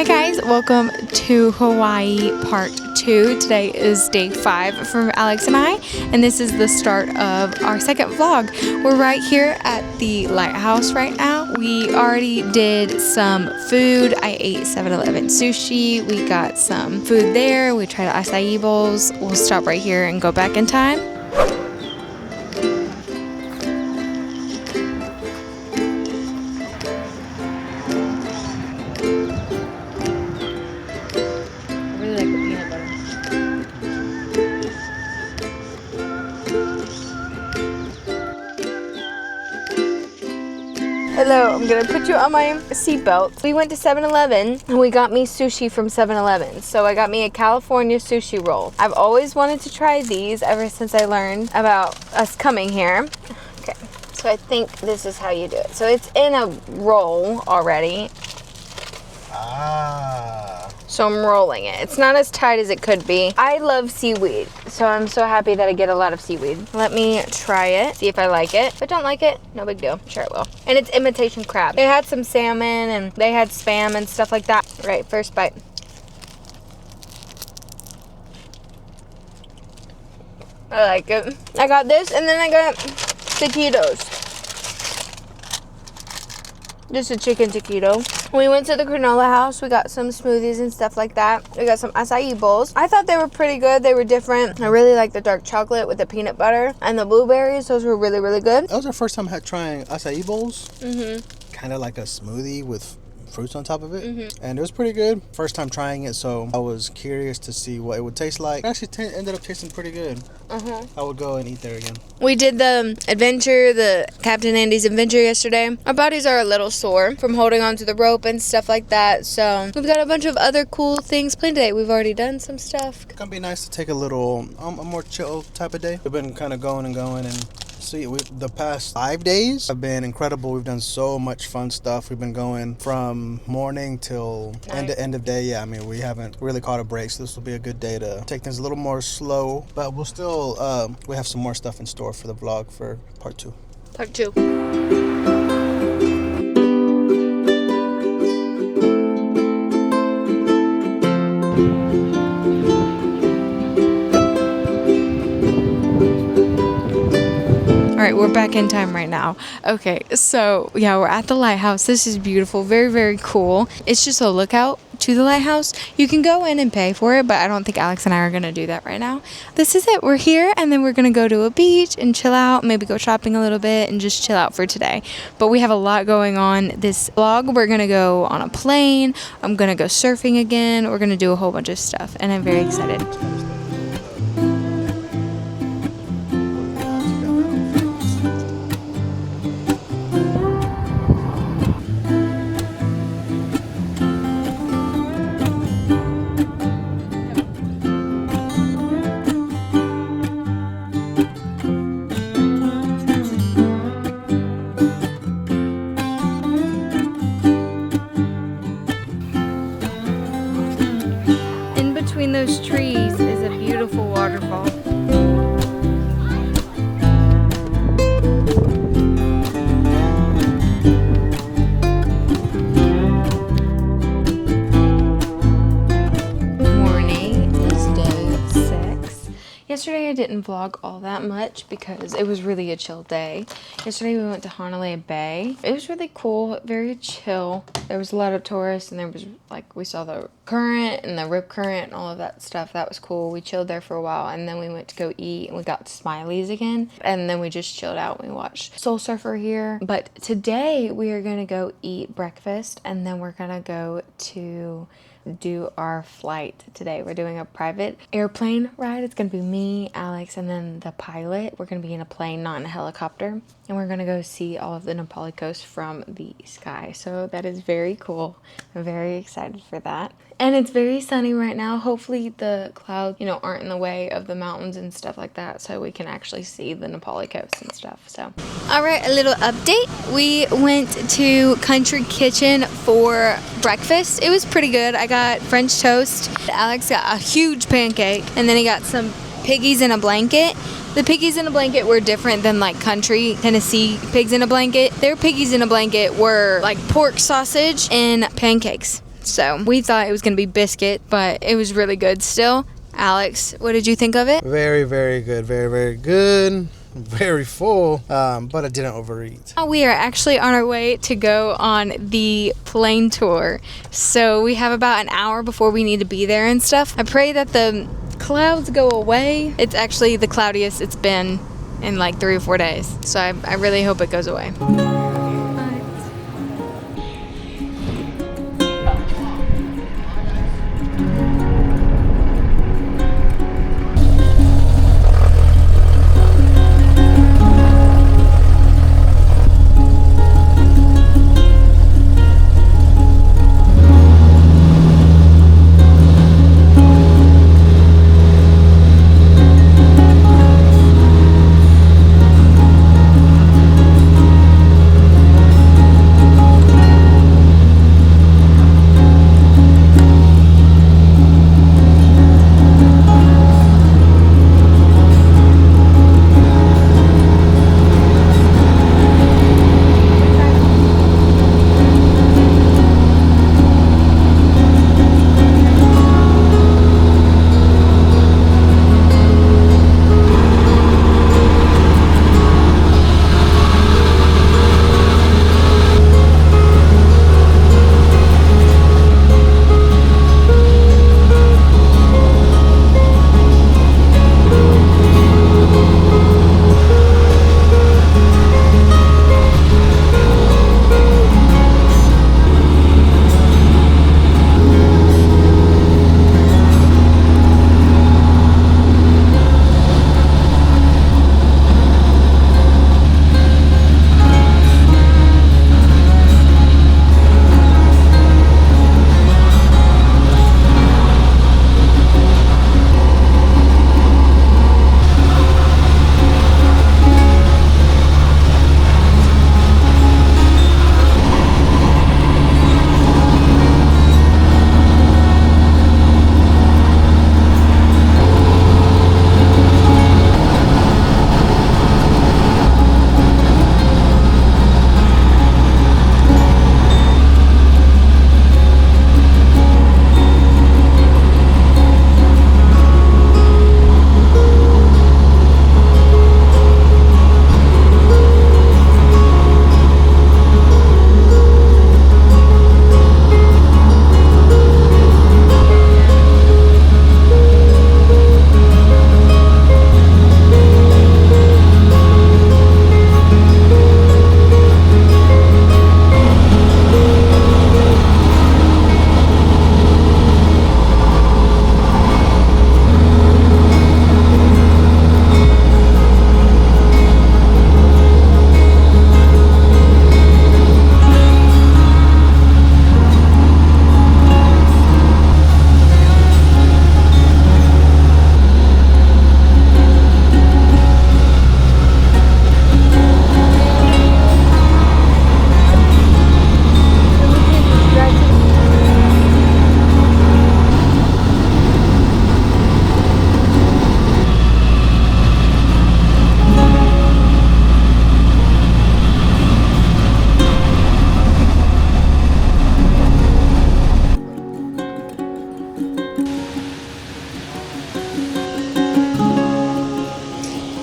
Hi guys, welcome to Hawaii part 2. Today is day 5 from Alex and I, and this is the start of our second vlog. We're right here at the lighthouse right now. We already did some food. I ate 7-Eleven sushi. We got some food there. We tried acai bowls. We'll stop right here and go back in time. Hello, I'm gonna put you on my seatbelt. We went to 7-Eleven and we got me sushi from 7-Eleven. So I got me a California sushi roll. I've always wanted to try these ever since I learned about us coming here. Okay, so I think this is how you do it. So it's in a roll already. So I'm rolling it. It's not as tight as it could be. I love seaweed, so I'm so happy that I get a lot of seaweed. Let me try it, see if I like it. If I don't like it, no big deal. I'm sure it will. And it's imitation crab. They had some salmon and they had Spam and stuff like that. Right, first bite. I like it. I got this and then I got taquitos. Just a chicken taquito. We went to the granola house. We got some smoothies and stuff like that. We got some acai bowls. I thought they were pretty good. They were different. I really like the dark chocolate with the peanut butter and the blueberries. Those were really, really good. That was our first time trying acai bowls. Mm-hmm. Kind of like a smoothie with fruits on top of it. Mm-hmm. And it was pretty good. First time trying it, so I was curious to see what it would taste like. It actually ended up tasting pretty good. I would go and eat there again. We did the adventure, the Captain Andy's adventure yesterday. Our bodies are a little sore from holding onto the rope and stuff like that. So we've got a bunch of other cool things planned today. We've already done some stuff. It's gonna be nice to take a little, a more chill type of day. We've been kind of going and see, the past 5 days have been incredible. We've done so much fun stuff. We've been going from morning till end of day. Yeah, I mean, we haven't really caught a break, so this will be a good day to take things a little more slow. But we'll still, we have some more stuff in store for the vlog for part 2. Part 2. All right, we're back in time right now. Okay, so yeah, we're at the lighthouse. This is beautiful, very, very cool. It's just a lookout to the lighthouse. You can go in and pay for it, but I don't think Alex and I are gonna do that right now. This is it, we're here, and then we're gonna go to a beach and chill out, maybe go shopping a little bit and just chill out for today. But we have a lot going on this vlog. We're gonna go on a plane. I'm gonna go surfing again. We're gonna do a whole bunch of stuff, and I'm very excited. Between those trees is a beautiful waterfall. Morning, it's day 6. Yesterday I didn't vlog all that much because it was really a chill day. Yesterday we went to Honolulu Bay. It was really cool, very chill. There was a lot of tourists and there was we saw the current and the rip current and all of that stuff. That was cool. We chilled there for a while and then we went to go eat and we got Smiley's again. And then we just chilled out. We watched Soul Surfer here. But today we are gonna go eat breakfast and then we're gonna go to do our flight today. We're doing a private airplane ride. It's gonna be me, Alex, and then the pilot. We're gonna be in a plane, not in a helicopter, and we're gonna go see all of the Na Pali coast from the sky. So that is very cool. I'm very excited for that. And it's very sunny right now. Hopefully the clouds, aren't in the way of the mountains and stuff like that, so we can actually see the Na Pali coast and stuff. So, all right, a little update. We went to Country Kitchen for breakfast. It was pretty good. I got French toast. Alex got a huge pancake, and then he got some piggies in a blanket. The piggies in a blanket were different than like country Tennessee pigs in a blanket. Their piggies in a blanket were like pork sausage and pancakes. So we thought it was going to be biscuit, but it was really good still. Alex, what did you think of it? Very, very good. Very, very good. Very full, but I didn't overeat. We are actually on our way to go on the plane tour. So we have about an hour before we need to be there and stuff. I pray that the clouds go away. It's actually the cloudiest it's been in like 3 or 4 days. So I really hope it goes away.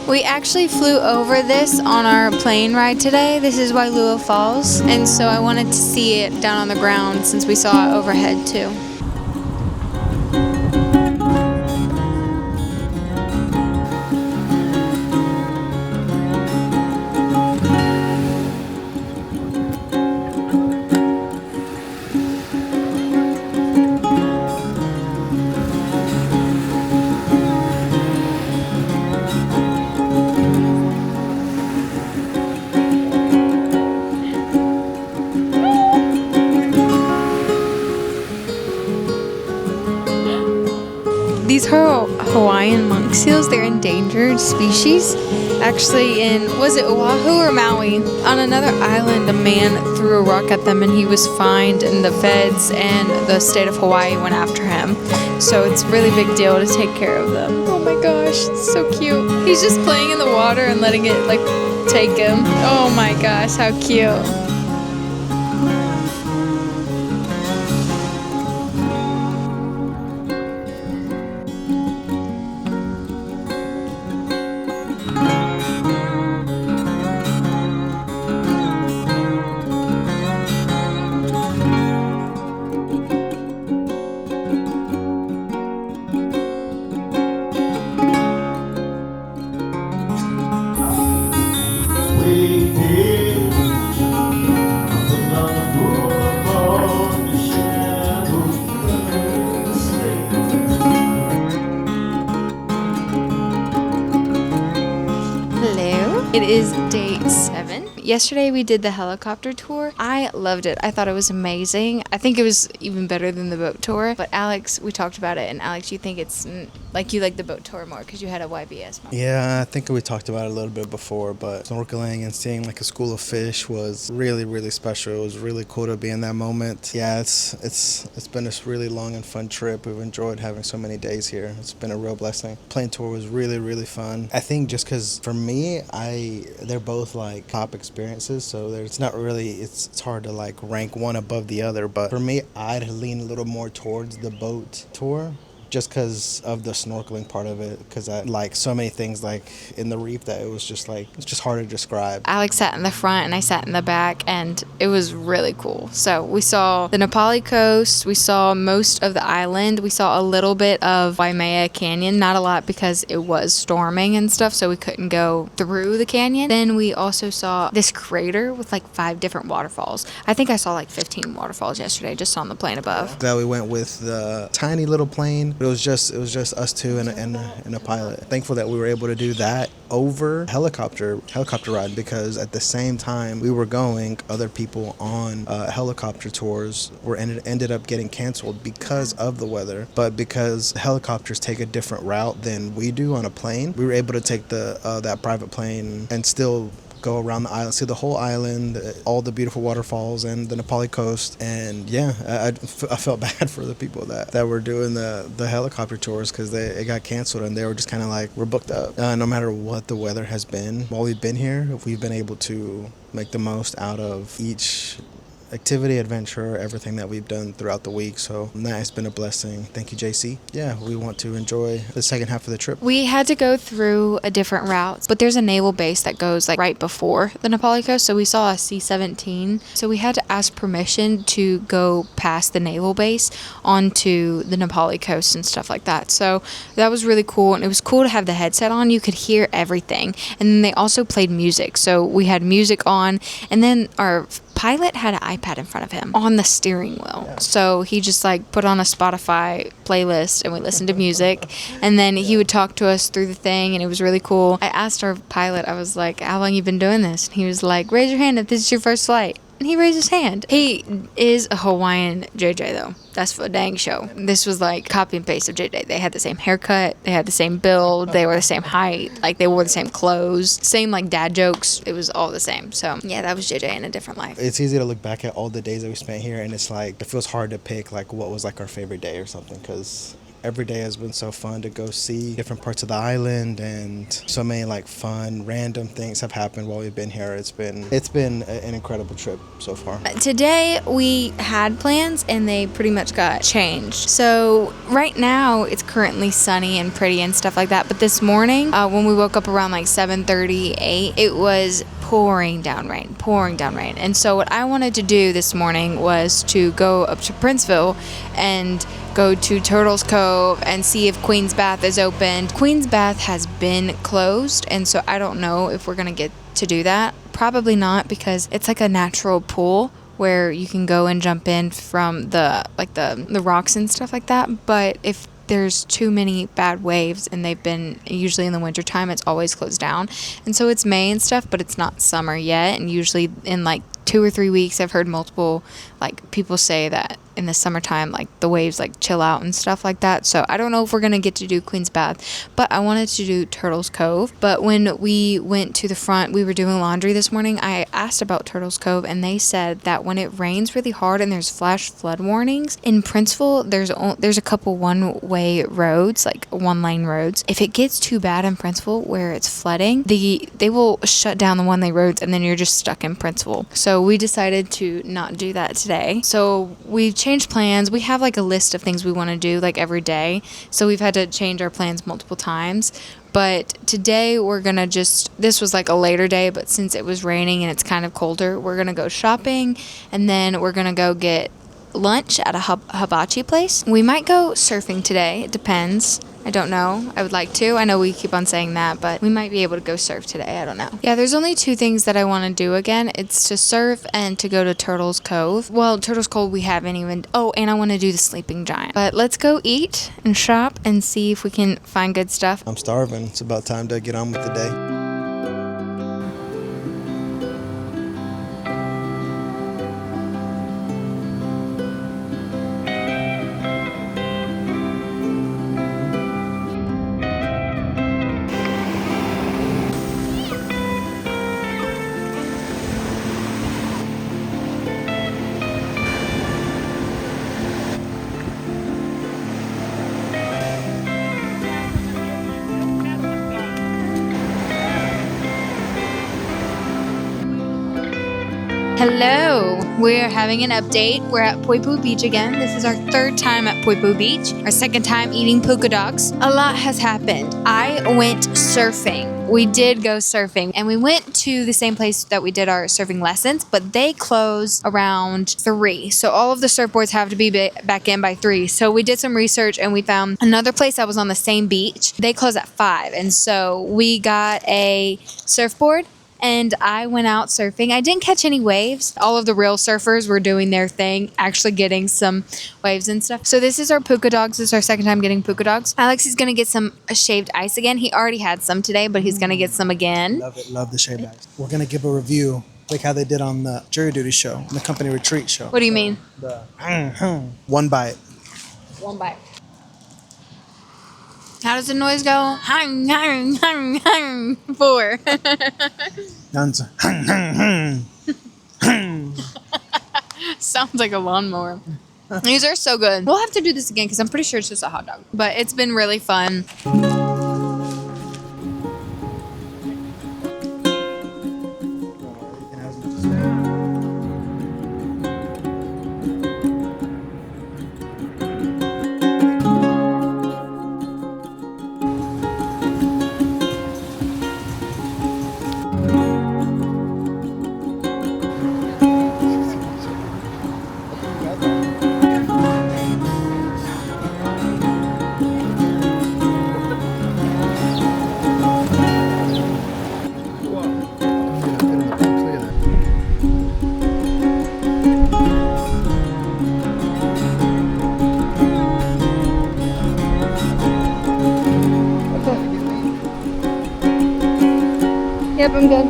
We actually flew over this on our plane ride today. This is Waialua Falls, and so I wanted to see it down on the ground since we saw it overhead too. These are Hawaiian monk seals. They're endangered species. Actually was it Oahu or Maui? On another island, a man threw a rock at them and he was fined, and the feds and the state of Hawaii went after him. So it's a really big deal to take care of them. Oh my gosh, it's so cute. He's just playing in the water and letting it like take him. Oh my gosh, how cute. is day 7. Yesterday we did the helicopter tour. I loved it. I thought it was amazing. I think it was even better than the boat tour. But Alex, we talked about it, and Alex, you think it's like you like the boat tour more because you had a YBS moment. Yeah, I think we talked about it a little bit before, but snorkeling and seeing like a school of fish was really, really special. It was really cool to be in that moment. Yeah, it's been a really long and fun trip. We've enjoyed having so many days here. It's been a real blessing. Plane tour was really, really fun. I think just because for me, they're both like top experiences, so it's not really, it's hard to like rank one above the other, but for me, I'd lean a little more towards the boat tour, just because of the snorkeling part of it, because I like so many things like in the reef that it's just hard to describe. Alex sat in the front and I sat in the back, and it was really cool. So we saw the Nepali coast, we saw most of the island, we saw a little bit of Waimea Canyon, not a lot because it was storming and stuff, so we couldn't go through the canyon. Then we also saw this crater with like 5 different waterfalls. I think I saw like 15 waterfalls yesterday just on the plane above. That we went with the tiny little plane. It was just us two and a pilot. Thankful that we were able to do that over helicopter ride, because at the same time we were going, other people on helicopter tours ended up getting canceled because of the weather. But because helicopters take a different route than we do on a plane, we were able to take that private plane and still go around the island, see the whole island, all the beautiful waterfalls and the Nepali coast. And yeah, I felt bad for the people that were doing the helicopter tours, because it got canceled and they were just kind of like, we're booked up. No matter what the weather has been while we've been here, we've been able to make the most out of each activity, adventure, everything that we've done throughout the week. So that has been a blessing. Thank you, JC. Yeah, we want to enjoy the second half of the trip. We had to go through a different route, but there's a naval base that goes like right before the Nepali coast. So we saw a C-17. So we had to ask permission to go past the naval base onto the Nepali coast and stuff like that. So that was really cool. And it was cool to have the headset on. You could hear everything. And then they also played music. So we had music on, and then our pilot had an iPad in front of him on the steering wheel. Yeah. So he just like put on a Spotify playlist and we listened to music, and then he would talk to us through the thing, and it was really cool. I asked our pilot, I was like, how long you been doing this? And he was like, raise your hand if this is your first flight. And he raised his hand. He is a Hawaiian JJ though. That's for a dang show. This was like copy and paste of JJ. They had the same haircut, they had the same build, they were the same height, like they wore the same clothes, same like dad jokes. It was all the same. So yeah, that was JJ in a different life. It's easy to look back at all the days that we spent here, and it's like, it feels hard to pick like what was like our favorite day or something, because every day has been so fun to go see different parts of the island, and so many like fun random things have happened while we've been here. It's been an incredible trip so far. Today we had plans and they pretty much got changed. So right now it's currently sunny and pretty and stuff like that, but this morning when we woke up around like 7:38, it was pouring down rain. And so what I wanted to do this morning was to go up to Princeville and go to Turtles Cove and see if Queen's Bath is open. Queen's Bath has been closed, and so I don't know if we're gonna get to do that. Probably not, because it's like a natural pool where you can go and jump in from the rocks and stuff like that. But if there's too many bad waves, and they've been, usually in the winter time, it's always closed down. And so it's May and stuff, but it's not summer yet. And usually in like 2 or 3 weeks, I've heard multiple like people say that in the summertime, like the waves like chill out and stuff like that. So I don't know if we're gonna get to do Queen's Bath, but I wanted to do Turtles Cove. But when we went to the front, we were doing laundry this morning, I asked about Turtles Cove, and they said that when it rains really hard and there's flash flood warnings in Princeville, there's a couple one-way roads, like one-lane roads. If it gets too bad in Princeville where it's flooding, they will shut down the one-lane roads, and then you're just stuck in Princeville. So we decided to not do that today. So we've changed plans. We have like a list of things we want to do like every day, so we've had to change our plans multiple times. But today we're gonna this was like a later day, but since it was raining and it's kind of colder, we're gonna go shopping, and then we're gonna go get lunch at a hibachi place. We might go surfing today. It depends. I don't know. I would like to. I know we keep on saying that, but we might be able to go surf today. I don't know. Yeah, there's only 2 things that I want to do again. It's to surf and to go to Turtles Cove. Well, Turtles Cove we haven't even... Oh, and I want to do the Sleeping Giant. But let's go eat and shop and see if we can find good stuff. I'm starving. It's about time to get on with the day. Hello, we're having an update. We're at Poipu Beach again. This is our third time at Poipu Beach, our second time eating puka dogs. A lot has happened. I went surfing. We did go surfing, and we went to the same place that we did our surfing lessons, but they close around 3. So all of the surfboards have to be back in by 3. So we did some research and we found another place that was on the same beach. They close at 5. And so we got a surfboard and I went out surfing. I didn't catch any waves. All of the real surfers were doing their thing, actually getting some waves and stuff. So this is our puka dogs. This is our second time getting puka dogs. Alex is going to get some shaved ice again. He already had some today, but he's going to get some again. Love it. Love the shaved ice. We're going to give a review like how they did on the jury duty show, the company retreat show. What do you mean? The one bite. One bite. How does the noise go? Hung, hung, hung, hung. 4. Sounds like a lawnmower. These are so good. We'll have to do this again because I'm pretty sure it's just a hot dog. But it's been really fun. Yep, I'm good.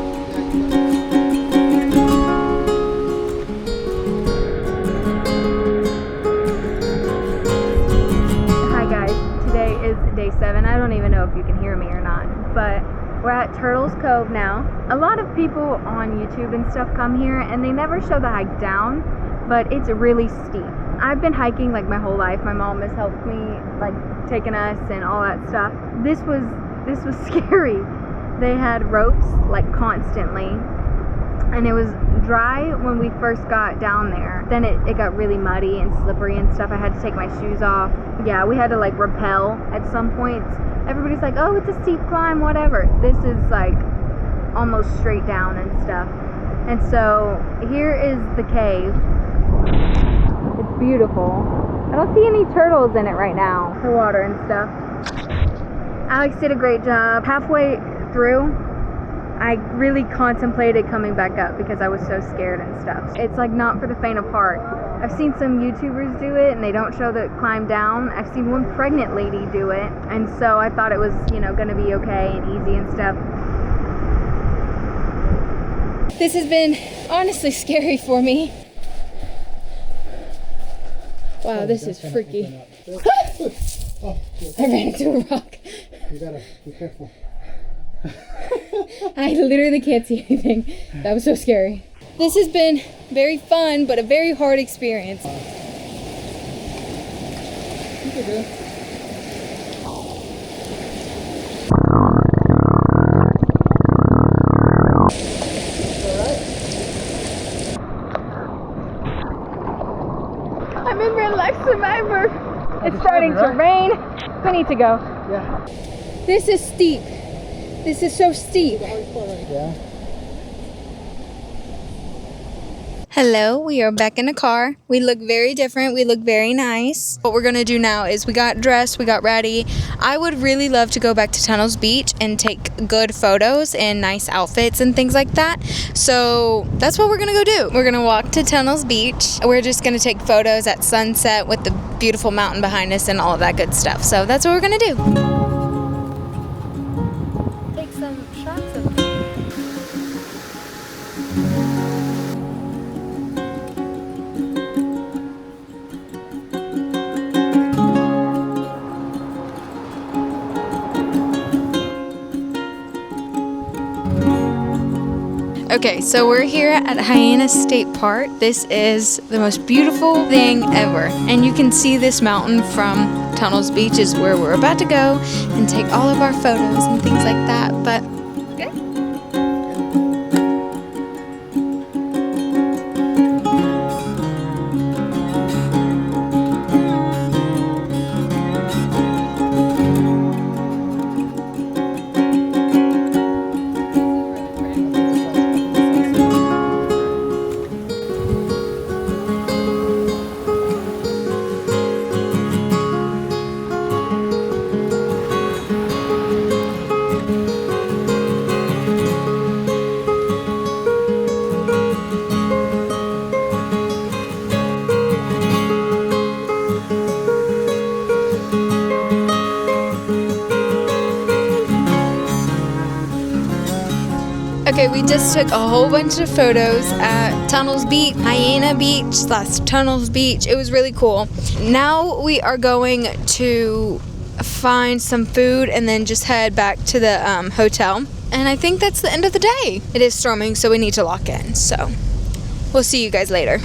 Hi guys, today is day 7. I don't even know if you can hear me or not, but we're at Turtles Cove now. A lot of people on YouTube and stuff come here and they never show the hike down, but it's really steep. I've been hiking like my whole life. My mom has helped me, like taking us and all that stuff. This was scary. They had ropes like constantly, and it was dry when we first got down there. Then it got really muddy and slippery and stuff. I had to take my shoes off. Yeah, we had to like rappel at some points. Everybody's like, oh, it's a steep climb, whatever. This is like almost straight down and stuff. And so here is the cave. It's beautiful. I don't see any turtles in it right now, the water and stuff. Alex did a great job. Halfway through, I really contemplated coming back up because I was so scared and stuff. It's like not for the faint of heart. I've seen some YouTubers do it and they don't show the climb down. I've seen one pregnant lady do it, and so I thought it was, you know, gonna be okay and easy and stuff. This has been honestly scary for me. Wow, this is freaky. I ran into a rock. You gotta be careful. I literally can't see anything. That was so scary. This has been very fun, but a very hard experience. I'm in real life Survivor. It's starting to rain. We need to go. Yeah. This is steep. This is so steep. Yeah. Hello, we are back in the car. We look very different. We look very nice. What we're gonna do now is we got dressed, we got ready. I would really love to go back to Tunnels Beach and take good photos and nice outfits and things like that. So that's what we're gonna go do. We're gonna walk to Tunnels Beach. We're just gonna take photos at sunset with the beautiful mountain behind us and all of that good stuff. So that's what we're gonna do. Take some shots of them. Okay, so we're here at Hyannis State Park. This is the most beautiful thing ever. And you can see this mountain from Tunnels Beach is where we're about to go and take all of our photos and things like that. But okay. Okay, we just took a whole bunch of photos at Tunnels Beach, Hyena Beach / Tunnels Beach. It was really cool. Now we are going to find some food and then just head back to the hotel. And I think that's the end of the day. It is storming, so we need to lock in. So we'll see you guys later.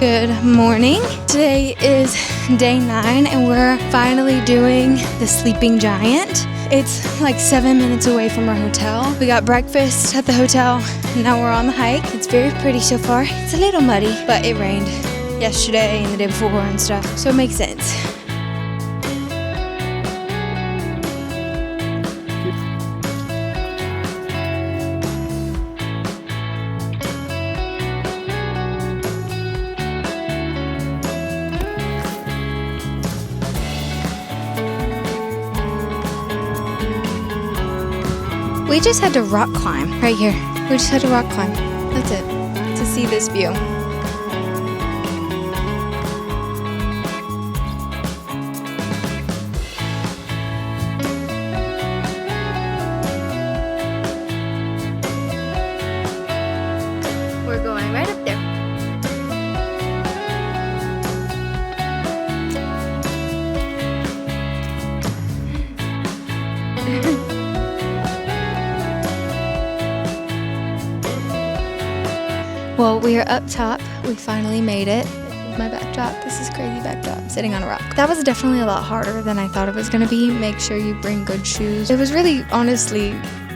Good morning. Today is day 9 and we're finally doing the Sleeping Giant. It's like 7 minutes away from our hotel. We got breakfast at the hotel. Now we're on the hike. It's very pretty so far. It's a little muddy, but it rained yesterday and the day before and stuff, so it makes sense. We just had to rock climb right here. We just had to rock climb. That's it. To see this view. We're going right up there. Well, we are up top. We finally made it. My backdrop. This is crazy backdrop. Sitting on a rock. That was definitely a lot harder than I thought it was going to be. Make sure you bring good shoes. It was really, honestly,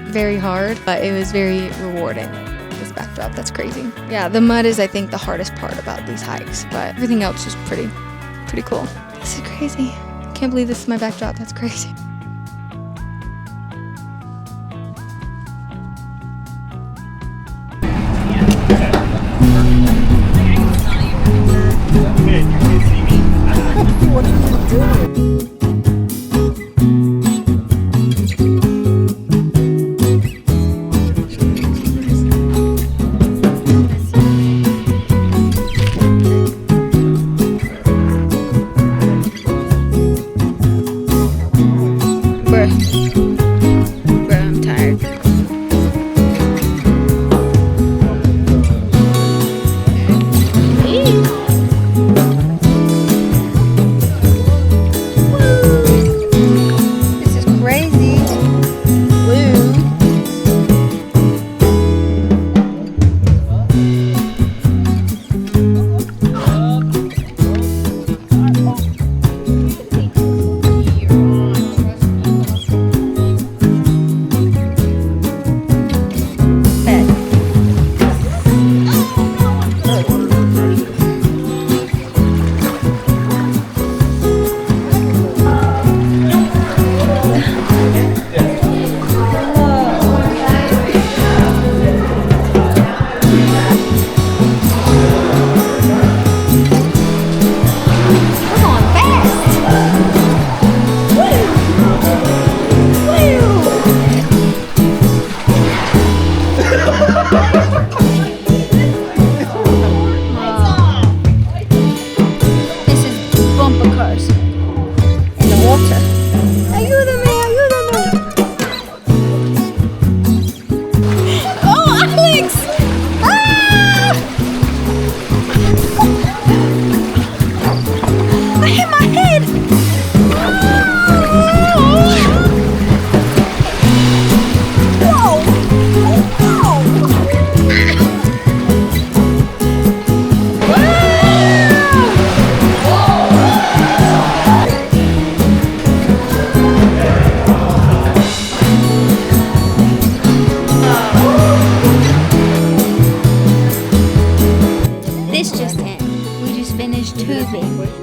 very hard, but it was very rewarding. This backdrop, that's crazy. Yeah, the mud is, I think, the hardest part about these hikes, but everything else is pretty cool. This is crazy. Can't believe this is my backdrop. That's crazy. I'm tired. This is crazy. Woo.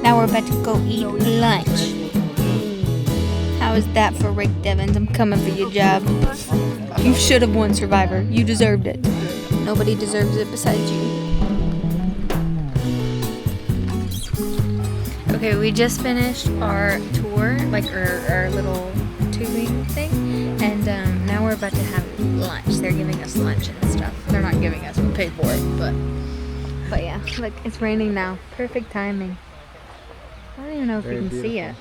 Now we're about to go eat lunch. How is that for Rick Devens? I'm coming for your job. You should have won Survivor. You deserved it. Nobody deserves it besides you. Okay, we just finished our tour, like our little tubing thing, and now we're about to have lunch. They're giving us lunch and stuff. They're not giving us, we paid for it, but yeah, look, it's raining now. Perfect timing. I don't even know if you can see it.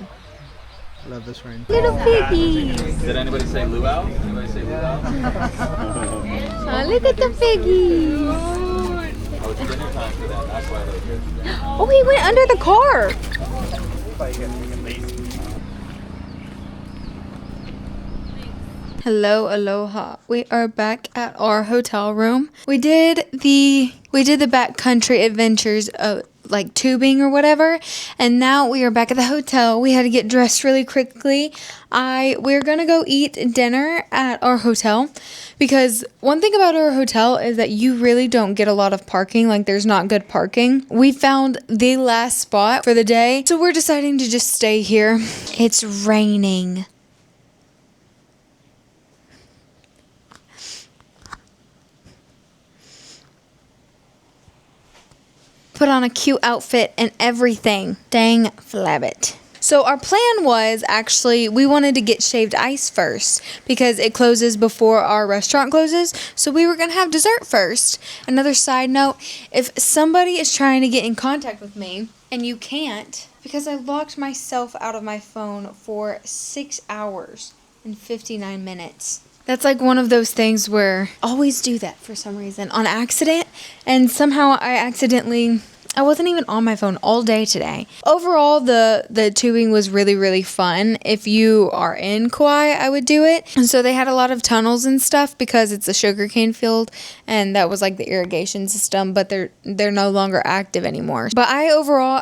Love this rain. Little piggies. Did anybody say luau? Anybody say luau? Oh, look at the piggies. Oh, it's dinner time for them. That's why they're here. Oh, he went under the car. Hello, aloha. We are back at our hotel room. We did the backcountry adventures of like tubing or whatever, and now we are back at the hotel. We had to get dressed really quickly. We're gonna go eat dinner at our hotel because one thing about our hotel is that you really don't get a lot of parking. Like, there's not good parking. We found the last spot for the day, so we're deciding to just stay here. It's raining. Put on a cute outfit and everything. Dang flabbit. So our plan was actually we wanted to get shaved ice first because it closes before our restaurant closes. So we were going to have dessert first. Another side note, if somebody is trying to get in contact with me and you can't, because I locked myself out of my phone for 6 hours and 59 minutes. That's like one of those things where I always do that for some reason on accident, and somehow I wasn't even on my phone all day today. Overall, the tubing was really, really fun. If you are in Kauai, I would do it. And so they had a lot of tunnels and stuff because it's a sugarcane field, and that was like the irrigation system, but they're no longer active anymore. But I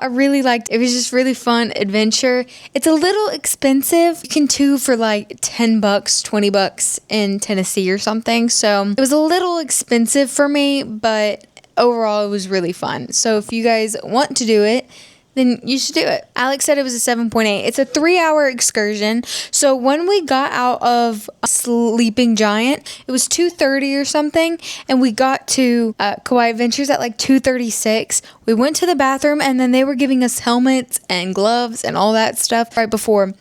really liked it. It was just really fun adventure. It's a little expensive. You can tube for like $10, $20 in Tennessee or something. So it was a little expensive for me, but overall, it was really fun. So if you guys want to do it, then you should do it. Alex said it was a 7.8. It's a 3-hour excursion. So when we got out of Sleeping Giant, it was 2:30 or something, and we got to Kauai Adventures at like 2:36. We went to the bathroom, and then they were giving us helmets and gloves and all that stuff right before.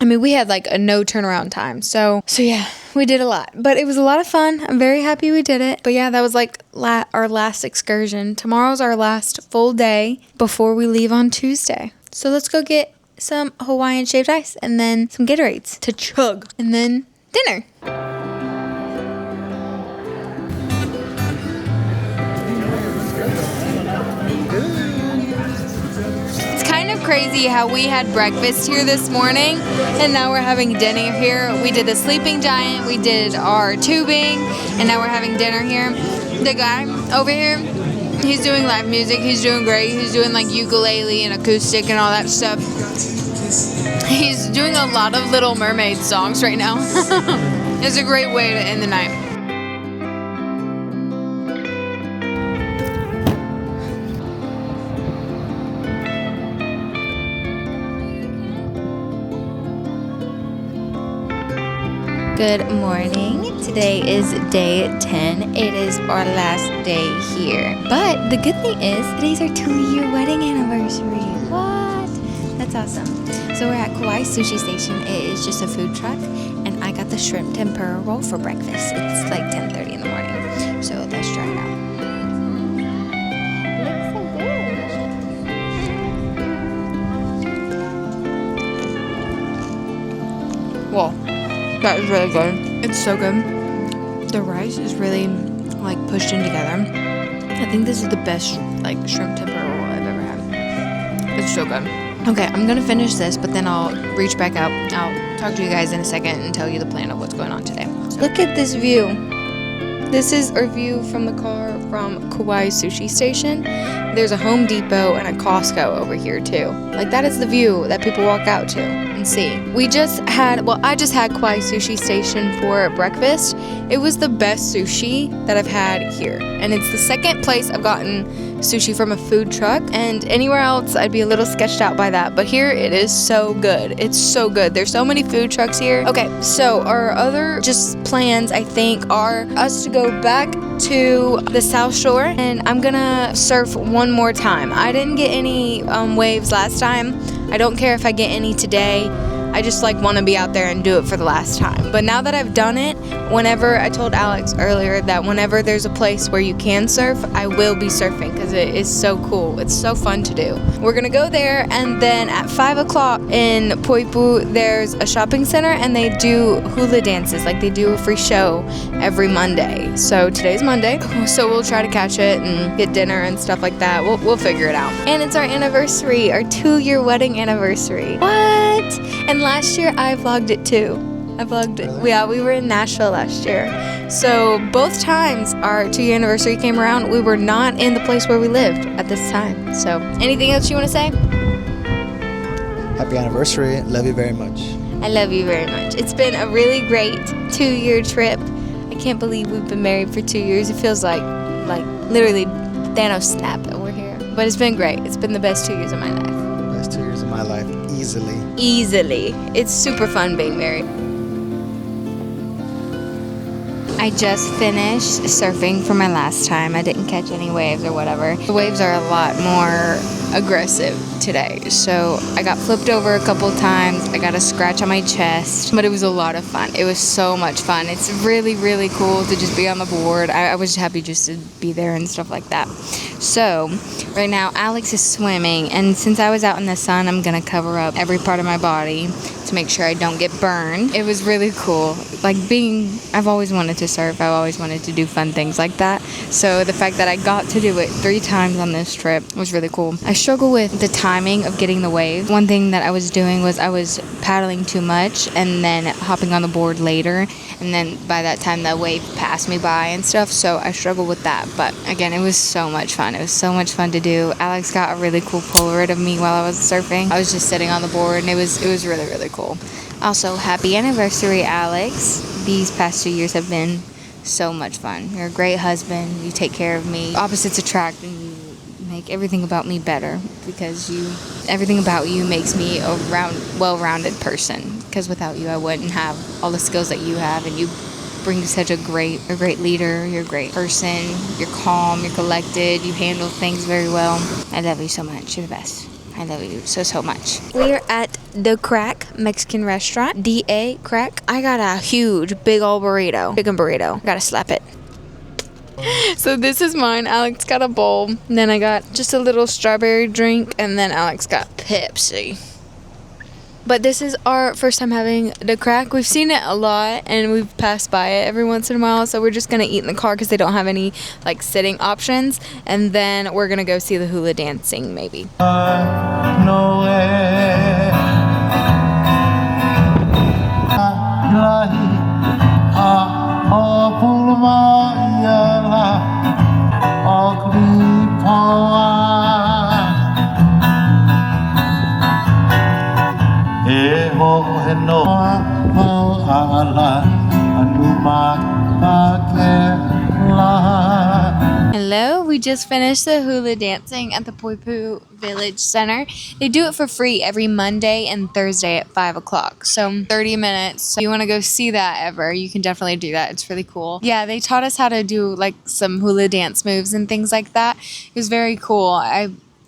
I mean, we had like a no turnaround time. So yeah, we did a lot, but it was a lot of fun. I'm very happy we did it. But yeah, that was like our last excursion. Tomorrow's our last full day before we leave on Tuesday. So let's go get some Hawaiian shaved ice and then some Gatorades to chug and then dinner. Crazy how we had breakfast here this morning and now we're having dinner here. We did the Sleeping Giant, we did our tubing, and now we're having dinner here. The guy over here, he's doing live music. He's doing great. He's doing like ukulele and acoustic and all that stuff. He's doing a lot of Little Mermaid songs right now. It's a great way to end the night. Good morning. Today is day 10. It is our last day here. But the good thing is, today's our 2-year wedding anniversary. What? That's awesome. So we're at Kauai Sushi Station. It is just a food truck, and I got the shrimp tempura roll for breakfast. It's like 10:30 in the morning. So let's try it out. Looks so good. Whoa. That is really good. It's so good. The rice is really like pushed in together. I think this is the best like shrimp tempura roll I've ever had. It's so good. Okay, I'm gonna finish this, but then I'll reach back out. I'll talk to you guys in a second and tell you the plan of what's going on today. So, look at this view. This is our view from the car from Kauai Sushi Station. There's a Home Depot and a Costco over here too. Like, that is the view that people walk out to and see. I just had Kauai Sushi Station for breakfast. It was the best sushi that I've had here. And it's the second place I've gotten sushi from a food truck. And anywhere else, I'd be a little sketched out by that. But here, it is so good. It's so good. There's so many food trucks here. Okay, so our other just plans, I think, are us to go back to the South Shore, and I'm gonna surf one more time. I didn't get any waves last time. I don't care if I get any today. I just like want to be out there and do it for the last time. But now that I've done it, whenever I told Alex earlier that whenever there's a place where you can surf, I will be surfing because it is so cool. It's so fun to do. We're gonna go there, and then at 5 o'clock in Poipu, there's a shopping center and they do hula dances. Like they do a free show every Monday. So today's Monday, so we'll try to catch it and get dinner and stuff like that. We'll figure it out. And it's our anniversary, our 2-year wedding anniversary. What? And last year I vlogged it too. I vlogged it. Really? Yeah, we were in Nashville last year. So both times our 2-year anniversary came around, we were not in the place where we lived at this time. So anything else you want to say? Happy anniversary. Love you very much. I love you very much. It's been a really great 2-year trip. I can't believe we've been married for 2 years. It feels like literally Thanos snap and we're here. But it's been great. It's been the best 2 years of my life. Best 2 years of my life, easily. Easily. It's super fun being married. I just finished surfing for my last time. I didn't catch any waves or whatever. The waves are a lot more aggressive today. So I got flipped over a couple times. I got a scratch on my chest, but it was a lot of fun. It was so much fun. It's really, really cool to just be on the board. I was happy just to be there and stuff like that. So right now Alex is swimming, and since I was out in the sun, I'm gonna cover up every part of my body to make sure I don't get burned. It was really cool. I've always wanted to surf. I've always wanted to do fun things like that. So the fact that I got to do it 3 times on this trip was really cool. I struggle with the timing of getting the wave. One thing that I was doing was I was paddling too much and then hopping on the board later. And then by that time the wave passed me by and stuff. So I struggled with that. But again, it was so much fun. It was so much fun to do. Alex got a really cool Polaroid of me while I was surfing. I was just sitting on the board and it was really, really cool. Also, happy anniversary, Alex. These past 2 years have been so much fun. You're a great husband. You take care of me. Opposites attract, and you make everything about me better because everything about you makes me a well-rounded person. Because without you, I wouldn't have all the skills that you have, and you bring such a great leader. You're a great person. You're calm. You're collected. You handle things very well. I love you so much. You're the best. I love you so much. We're at the Crack Mexican restaurant. D.A. Crack. I got a huge, big old burrito. Chicken burrito. Gotta slap it. So this is mine. Alex got a bowl. And then I got just a little strawberry drink. And then Alex got Pepsi. But this is our first time having the Crack. We've seen it a lot and we've passed by it every once in a while. So we're just going to eat in the car because they don't have any sitting options. And then we're going to go see the hula dancing maybe. Hello, we just finished the hula dancing at the Poipu Village Center. They do it for free every Monday and Thursday at 5 o'clock. So 30 minutes. So if you want to go see that ever, you can definitely do that. It's really cool. Yeah, they taught us how to do some hula dance moves and things like that. It was very cool.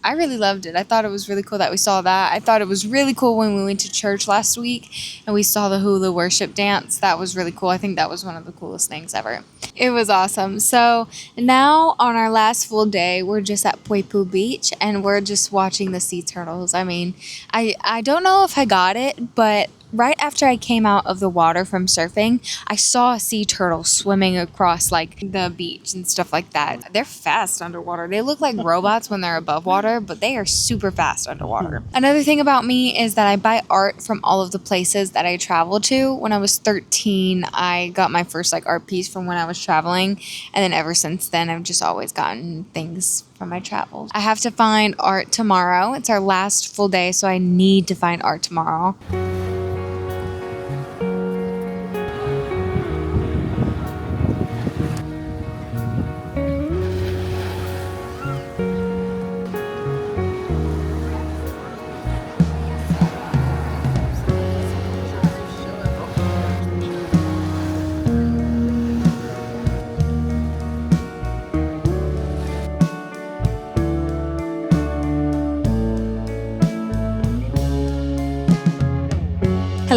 I really loved it. I thought it was really cool that we saw that. I thought it was really cool when we went to church last week and we saw the hula worship dance. That was really cool. I think that was one of the coolest things ever. It was awesome. So now on our last full day, we're just at Poipu Beach and we're just watching the sea turtles. I mean, I don't know if I got it, but right after I came out of the water from surfing, I saw a sea turtle swimming across the beach and stuff like that. They're fast underwater. They look like robots when they're above water, but they are super fast underwater. Another thing about me is that I buy art from all of the places that I travel to. When I was 13, I got my first art piece from when I was traveling, and then ever since then, I've just always gotten things from my travels. I have to find art tomorrow. It's our last full day, so I need to find art tomorrow.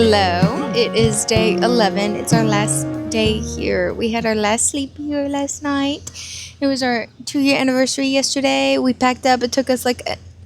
Hello, it is day 11. It's our last day here. We had our last sleep here last night. It was our 2-year anniversary yesterday. We packed up. It took us like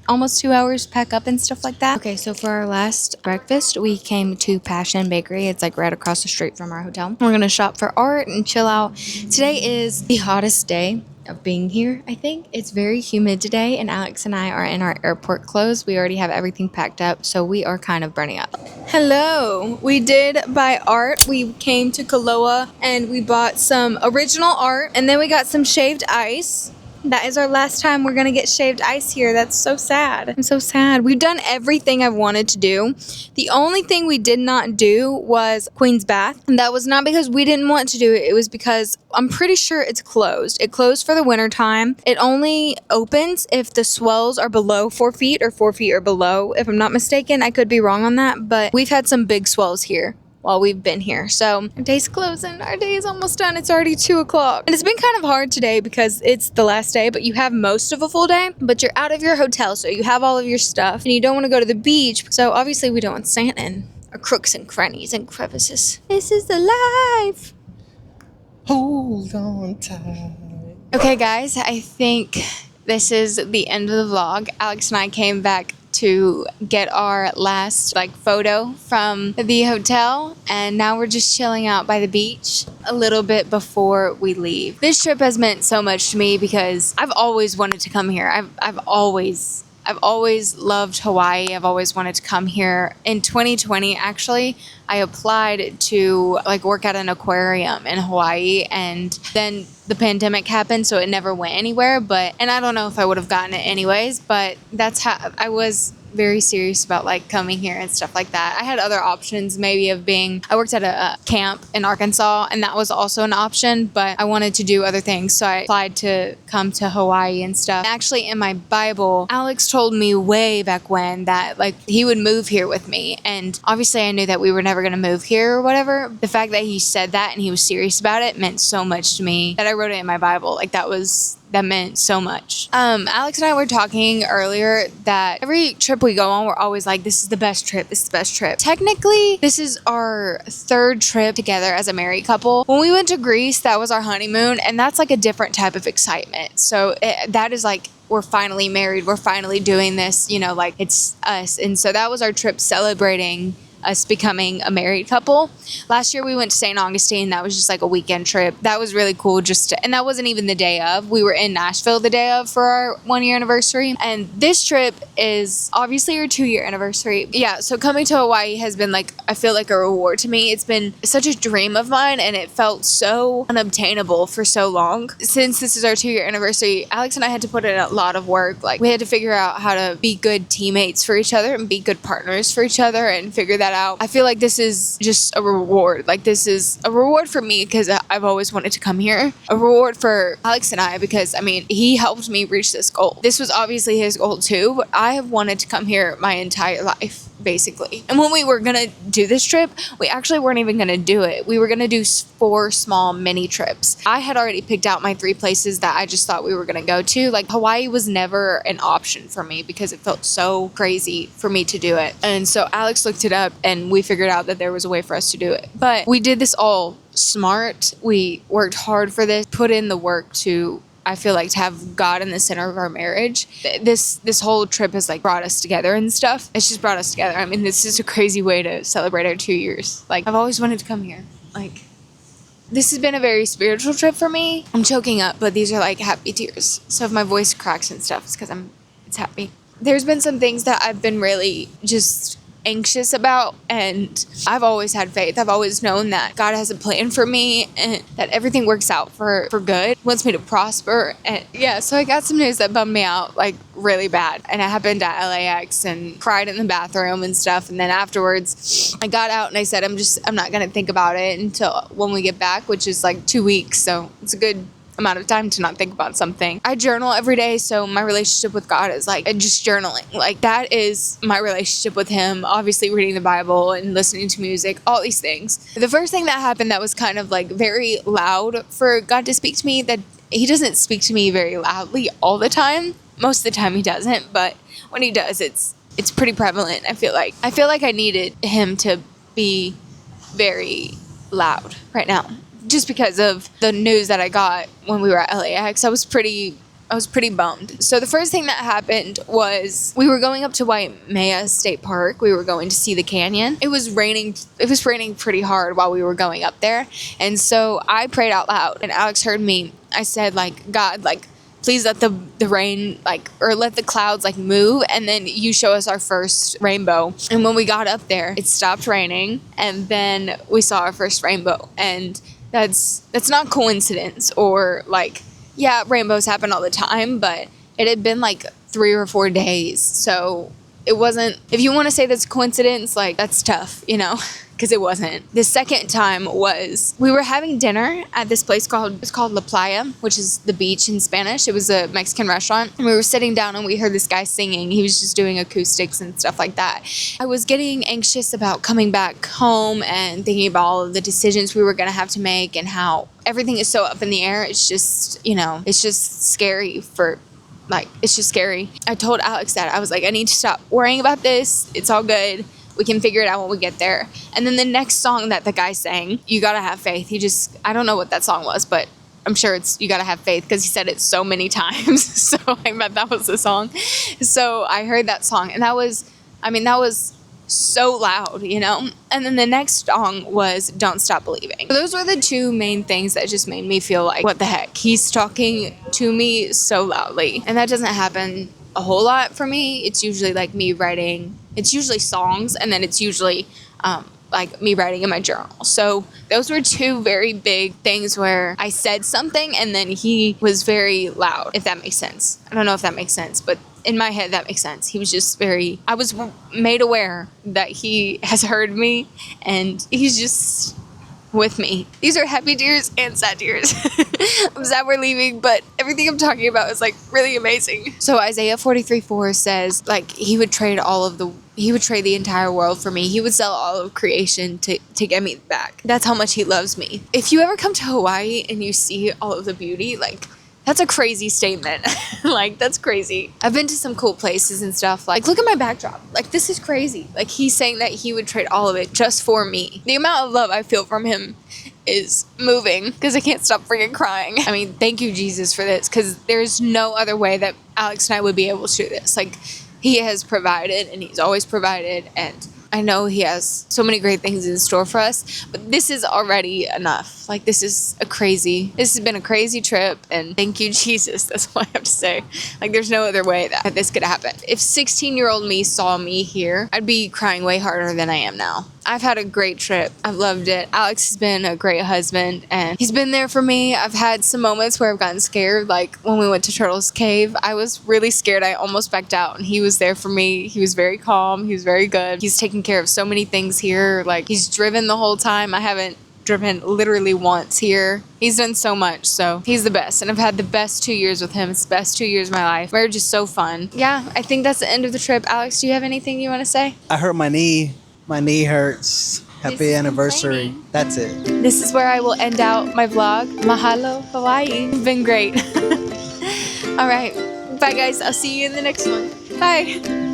almost 2 hours to pack up and stuff like that. Okay, so for our last breakfast, we came to Passion Bakery. It's like right across the street from our hotel. We're gonna shop for art and chill out. Today is the hottest day of being here. I think it's very humid today, and Alex and I are in our airport clothes. We already have everything packed up, so we are kind of burning up. Hello, we did buy art. We came to Kaloa and we bought some original art, and then we got some shaved ice. That is our last time we're gonna get shaved ice here. That's so sad. I'm so sad. We've done everything I've wanted to do. The only thing we did not do was Queen's Bath. And that was not because we didn't want to do it. It was because I'm pretty sure it's closed. It closed for the winter time. It only opens if the swells are below 4 feet or 4 feet or below. If I'm not mistaken, I could be wrong on that, but we've had some big swells here while we've been here. So our day's closing. Our day is almost done. It's already 2 o'clock. And it's been kind of hard today because it's the last day, but you have most of a full day, but you're out of your hotel, so you have all of your stuff, and you don't want to go to the beach. So obviously we don't want Santa in our crooks and crannies and crevices. This is the life. Hold on tight. Okay guys, I think this is the end of the vlog. Alex and I came back to get our last photo from the hotel, and now we're just chilling out by the beach a little bit before we leave. This trip has meant so much to me because I've always wanted to come here. I've always loved Hawaii. I've always wanted to come here. In 2020, actually, I applied to work at an aquarium in Hawaii, and then the pandemic happened, so it never went anywhere. And I don't know if I would have gotten it anyways, but that's how I was very serious about coming here and stuff like that. I had other options, maybe I worked at a camp in Arkansas, and that was also an option, but I wanted to do other things, so I applied to come to Hawaii and stuff. Actually, in my Bible, Alex told me way back when that he would move here with me, and obviously I knew that we were never going to move here or whatever. The fact that he said that and he was serious about it meant so much to me that I wrote it in my Bible. That meant so much. Alex and I were talking earlier that every trip we go on, we're always like, this is the best trip, this is the best trip. Technically, this is our 3rd trip together as a married couple. When we went to Greece, that was our honeymoon, and that's a different type of excitement. So that is we're finally married, we're finally doing this, it's us. And so that was our trip celebrating us becoming a married couple. Last year we went to St. Augustine. That was just a weekend trip. That was really cool and that wasn't even the day of. We were in Nashville the day of for our 1-year anniversary. And this trip is obviously our 2-year anniversary. Yeah, so coming to Hawaii has been I feel a reward to me. It's been such a dream of mine, and it felt so unobtainable for so long. Since this is our 2-year anniversary, Alex and I had to put in a lot of work. We had to figure out how to be good teammates for each other and be good partners for each other and figure that out. I feel this is just a reward. This is a reward for me because I've always wanted to come here. A reward for Alex and I because, he helped me reach this goal. This was obviously his goal too, but I have wanted to come here my entire life, basically. And when we were gonna do this trip, we actually weren't even gonna do it. We were gonna do 4 small mini trips. I had already picked out my 3 places that I just thought we were gonna go to. Hawaii was never an option for me because it felt so crazy for me to do it. And so Alex looked it up, and we figured out that there was a way for us to do it. But we did this all smart. We worked hard for this, put in the work to, I feel to have God in the center of our marriage. This whole trip has brought us together and stuff. It's just brought us together. This is a crazy way to celebrate our 2 years. I've always wanted to come here. This has been a very spiritual trip for me. I'm choking up, but these are happy tears. So if my voice cracks and stuff, it's because it's happy. There's been some things that I've been really just anxious about, and I've always had faith. I've always known that God has a plan for me and that everything works out for good, wants me to prosper. And yeah, so I got some news that bummed me out really bad, and it happened at LAX, and cried in the bathroom and stuff. And then afterwards I got out and I said I'm not gonna think about it until when we get back, which is 2 weeks, so it's a good amount of time to not think about something. I journal every day, so my relationship with God is just journaling. That is my relationship with him. Obviously reading the Bible and listening to music, all these things. The first thing that happened that was kind of very loud for God to speak to me, that he doesn't speak to me very loudly all the time. Most of the time he doesn't, but when he does, it's pretty prevalent. I feel like I needed him to be very loud right now, just because of the news that I got when we were at LAX. I was pretty bummed. So the first thing that happened was we were going up to Waimea State Park. We were going to see the canyon. It was raining pretty hard while we were going up there. And so I prayed out loud, and Alex heard me. I said, like, God, like, please let the rain, like, or let the clouds, like, move, and then you show us our first rainbow. And when we got up there, it stopped raining, and then we saw our first rainbow. And that's not coincidence, or, like, yeah, rainbows happen all the time, but it had been, like, 3 or 4 days. So it wasn't, if you want to say that's coincidence, like, that's tough, you know? Because it wasn't. The second time was we were having dinner at this place called La Playa, which is the beach in Spanish. It was a Mexican restaurant, and we were sitting down and we heard this guy singing. He was just doing acoustics and stuff like that. I was getting anxious about coming back home and thinking about all of the decisions we were going to have to make and how everything is so up in the air. It's just, you know, it's just scary for, like, it's just scary. I told Alex that. I was like, I need to stop worrying about this. It's all good. We can figure it out when we get there. And then the next song that the guy sang, You Gotta Have Faith. I don't know what that song was, but I'm sure it's You Gotta Have Faith because he said it so many times. So I bet that was the song. So I heard that song, and that was so loud, you know? And then the next song was Don't Stop Believing. Those were the two main things that just made me feel like, what the heck? He's talking to me so loudly. And that doesn't happen a whole lot for me. It's usually like me writing, it's usually songs, and then it's usually like me writing in my journal. So those were two very big things where I said something and then he was very loud, if that makes sense. I don't know if that makes sense, but in my head that makes sense. He was just I was made aware that he has heard me and he's just with me. These are happy tears and sad tears. I'm sad we're leaving, but everything I'm talking about is like really amazing. So Isaiah 43:4 says, like, he would trade the entire world for me. He would sell all of creation to get me back. That's how much he loves me. If you ever come to Hawaii and you see all of the beauty, like, that's a crazy statement. Like, that's crazy. I've been to some cool places and stuff. Like, look at my backdrop. Like, this is crazy. Like, he's saying that he would trade all of it just for me. The amount of love I feel from him is moving because I can't stop freaking crying. I mean, thank you, Jesus, for this, because there's no other way that Alex and I would be able to do this. Like, he has provided, and he's always provided, and I know he has so many great things in store for us, but this is already enough. Like, this has been a crazy trip, and thank you, Jesus. That's what I have to say. Like, there's no other way that this could happen. If 16-year-old me saw me here, I'd be crying way harder than I am now. I've had a great trip. I've loved it. Alex has been a great husband, and he's been there for me. I've had some moments where I've gotten scared, like when we went to Turtles Cave. I was really scared. I almost backed out, and he was there for me. He was very calm. He was very good. He's taken care of so many things here. Like, he's driven the whole time. I haven't driven literally once here. He's done so much, so he's the best, and I've had the best 2 years with him. It's the best 2 years of my life. We're just so fun. Yeah, I think that's the end of the trip. Alex, do you have anything you want to say? I hurt my knee. My knee hurts. Happy anniversary. That's it. This is where I will end out my vlog. Mahalo, Hawaii. It's been great. All right. Bye, guys. I'll see you in the next one. Bye.